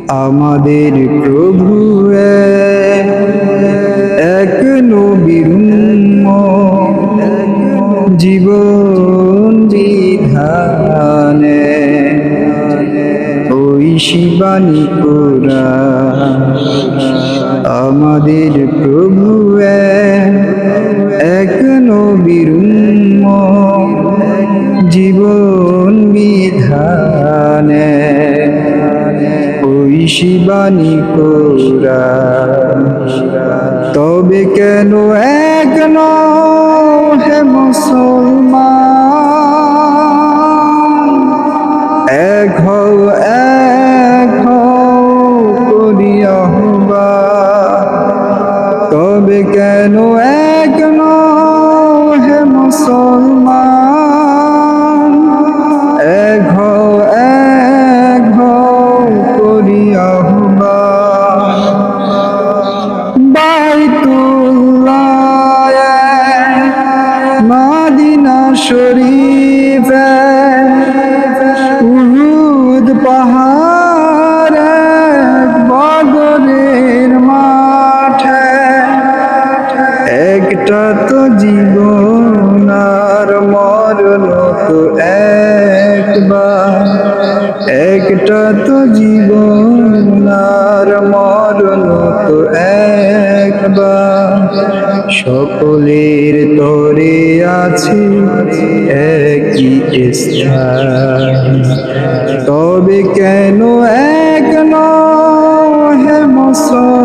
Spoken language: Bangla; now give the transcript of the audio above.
আমাদের প্রভু এক নবীর উম্মত, জীবন বিধানে ওই শিবানী কোরআন। আমাদের প্রভু এক নবীর উম্মত, জীবন বিধানে ওই শিবানী কোরআন। তবে কেন এক নও হে মুসলমান, এক হও করি আহ্বান। তবে কেন এক নও হে মুসলমান, এক হও করি আহ্বান। বাইতুল্লাহ মদিনা শরীফ, উহুদ পাহাড়, বদরের মাঠে, একটা তো জীবন আর মরণ তো একবার, একটা তো জীবন আর মরণ তো একবার। সকলের তরে আছে একই স্থান। তবে কেন এক নও হে মুসলমান,